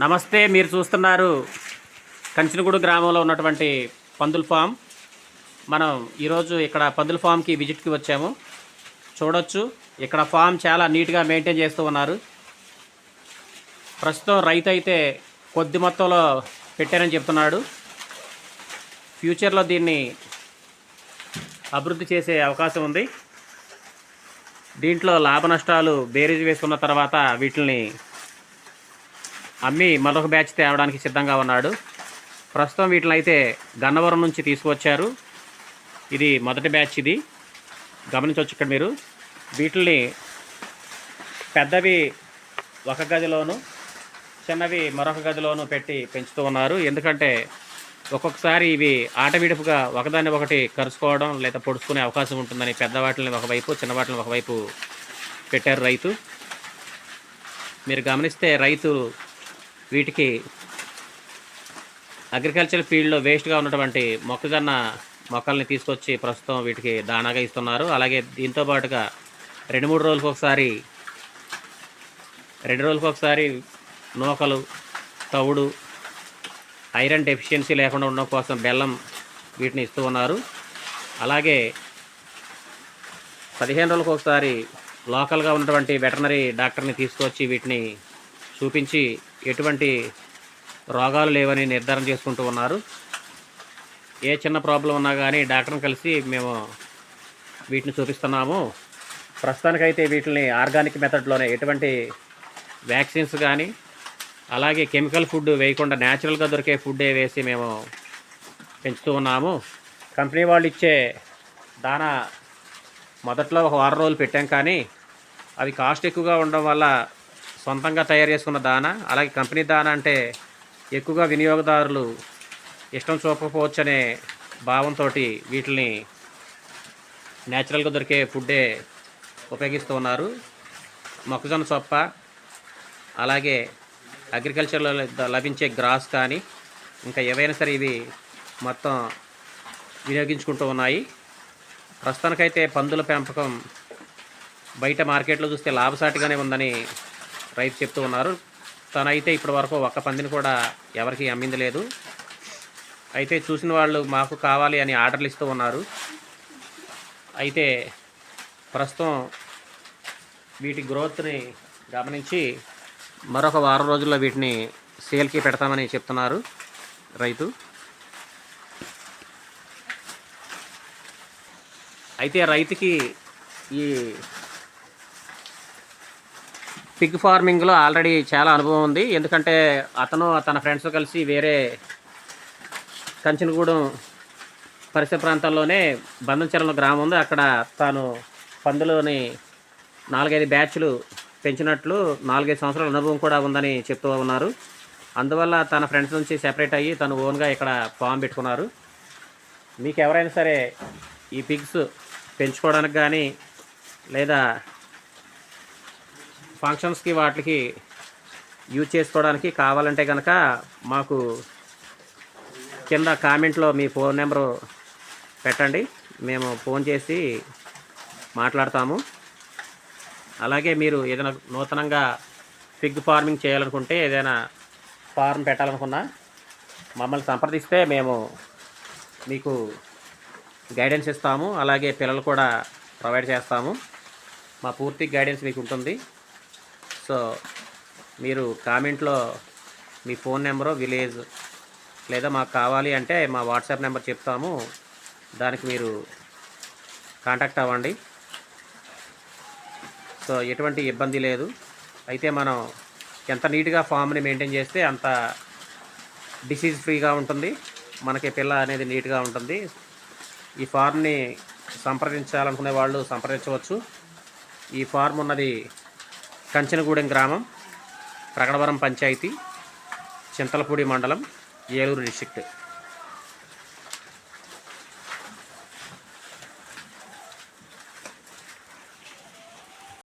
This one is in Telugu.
నమస్తే. మీరు చూస్తున్నారు కంచినగూడు గ్రామంలో ఉన్నటువంటి పందుల ఫామ్. మనం ఈరోజు ఇక్కడ పందుల ఫామ్కి విజిట్కి వచ్చాము. చూడొచ్చు, ఇక్కడ ఫామ్ చాలా నీట్గా మెయింటైన్ చేస్తూ ఉన్నారు. ప్రస్తుతం రైతు అయితే కొద్ది మొత్తంలో పెట్టారని చెప్తున్నాడు. ఫ్యూచర్లో దీన్ని అభివృద్ధి చేసే అవకాశం ఉంది. దీంట్లో లాభ నష్టాలు బేరీజ్ వేసుకున్న తర్వాత వీటిని అమ్మి మరొక బ్యాచ్ తేవడానికి సిద్ధంగా ఉన్నాడు. ప్రస్తుతం వీటిని అయితే గన్నవరం నుంచి తీసుకువచ్చారు. ఇది మొదటి బ్యాచ్. ఇది గమనించవచ్చు ఇక్కడ మీరు. వీటిని పెద్దవి ఒక గదిలోను, చిన్నవి మరొక గదిలోను పెట్టి పెంచుతూ ఉన్నారు. ఎందుకంటే ఒక్కొక్కసారి ఇవి ఆటవిడుపుగా ఒకదాన్ని ఒకటి కరుచుకోవడం లేదా పొడుచుకునే అవకాశం ఉంటుందని పెద్ద వాటిని ఒకవైపు, చిన్న వాటిని ఒకవైపు పెట్టారు రైతు. మీరు గమనిస్తే రైతు వీటికి అగ్రికల్చర్ ఫీల్డ్లో వేస్ట్గా ఉన్నటువంటి మొక్కజొన్న మొక్కల్ని తీసుకొచ్చి ప్రస్తుతం వీటికి దానాగా ఇస్తున్నారు. అలాగే దీంతో పాటుగా 2-3 రోజులకు ఒకసారి నూకలు, తవుడు, ఐరన్ డెఫిషియన్సీ లేకుండా ఉండడం కోసం బెల్లం వీటిని ఇస్తూ ఉన్నారు. అలాగే 15 రోజులకు ఒకసారి లోకల్గా ఉన్నటువంటి వెటర్నరీ డాక్టర్ని తీసుకొచ్చి వీటిని చూపించి ఎటువంటి రోగాలు లేవని నిర్ధారణ చేసుకుంటూ ఉన్నారు. ఏ చిన్న ప్రాబ్లం ఉన్నా కానీ డాక్టర్ని కలిసి మేము వీటిని చూపిస్తున్నాము. ప్రస్తుతానికైతే వీటిని ఆర్గానిక్ మెథడ్లోనే ఎటువంటి వ్యాక్సిన్స్ కానీ అలాగే కెమికల్ ఫుడ్ వేయకుండా న్యాచురల్గా దొరికే ఫుడ్డే వేసి మేము పెంచుతూ ఉన్నాము. కంపెనీ వాళ్ళు ఇచ్చే దానా మొదట్లో ఒక వారం రోజులు పెట్టాం, కానీ అది కాస్ట్ ఎక్కువగా ఉండడం వల్ల సొంతంగా తయారు చేసుకున్న దానా, అలాగే కంపెనీ దానా అంటే ఎక్కువగా వినియోగదారులు ఇష్టం చూపకపోవచ్చు అనే భావంతో వీటిని న్యాచురల్గా దొరికే ఫుడ్డే ఉపయోగిస్తూ ఉన్నారు. మొక్కజొన్న సొప్ప, అలాగే అగ్రికల్చర్లో లభించే గ్రాస్ కానీ ఇంకా ఏవైనా సరే ఇవి మొత్తం వినియోగించుకుంటూ ఉన్నాయి. ప్రస్తుతానికైతే పందుల పెంపకం బయట మార్కెట్లో చూస్తే లాభసాటిగానే ఉందని రైతు చెప్తూ ఉన్నారు. తనైతే ఇప్పటి వరకు ఒక్క పందిని కూడా ఎవరికి అమ్మింది లేదు. అయితే చూసిన వాళ్ళు మాకు కావాలి అని ఆర్డర్లు ఇస్తూ ఉన్నారు. అయితే ప్రస్తుతం వీటి గ్రోత్ని గమనించి మరొక వారం రోజుల్లో వీటిని సేల్కి పెడతామని చెప్తున్నారు రైతు. అయితే రైతుకి ఈ పిగ్ ఫార్మింగ్లో ఆల్రెడీ చాలా అనుభవం ఉంది. ఎందుకంటే అతను తన ఫ్రెండ్స్ కలిసి వేరే కంచినగూడెం పరిసర ప్రాంతాల్లోనే బంధంచెరల గ్రామం ఉంది. అక్కడ తాను పందులని 4-5 బ్యాచ్లు పెంచినట్లు 4-5 సంవత్సరాల అనుభవం కూడా ఉందని చెప్తూ ఉన్నారు. అందువల్ల తన ఫ్రెండ్స్ నుంచి సెపరేట్ అయ్యి తను ఓన్గా ఇక్కడ ఫామ్ పెట్టుకున్నారు. మీకు ఎవరైనా సరే ఈ పిగ్స్ పెంచుకోవడానికి కానీ లేదా ఫంక్షన్స్కి వాటికి యూజ్ చేసుకోవడానికి కావాలంటే కనుక మాకు కింద కామెంట్లో మీ ఫోన్ నెంబరు పెట్టండి, మేము ఫోన్ చేసి మాట్లాడతాము. అలాగే మీరు ఏదైనా నూతనంగా పిగ్ ఫార్మింగ్ చేయాలనుకుంటే, ఏదైనా ఫార్మ్ పెట్టాలనుకున్నా మమ్మల్ని సంప్రదిస్తే మేము మీకు గైడెన్స్ ఇస్తాము. అలాగే పిల్లలు కూడా ప్రొవైడ్ చేస్తాము. మా పూర్తి గైడెన్స్ మీకు ఉంటుంది. సో మీరు కామెంట్లో మీ ఫోన్ నెంబరు, విలేజ్ లేదా మాకు కావాలి అంటే మా వాట్సాప్ నెంబర్ చెప్తాము, దానికి మీరు కాంటాక్ట్ అవ్వండి. సో ఎటువంటి ఇబ్బంది లేదు. అయితే మనం ఎంత నీట్గా ఫామ్ని మెయింటైన్ చేస్తే అంత డిసీజ్ ఫ్రీగా ఉంటుంది, మనకి పిల్ల అనేది నీట్గా ఉంటుంది. ఈ ఫార్మ్ని సంప్రదించాలనుకునే వాళ్ళు సంప్రదించవచ్చు. ఈ ఫార్మ్ ఉన్నది కంచినగూడెం గ్రామం, ప్రగడవరం పంచాయతీ, చింతలపూడి మండలం, ఏలూరు డిస్ట్రిక్ట్.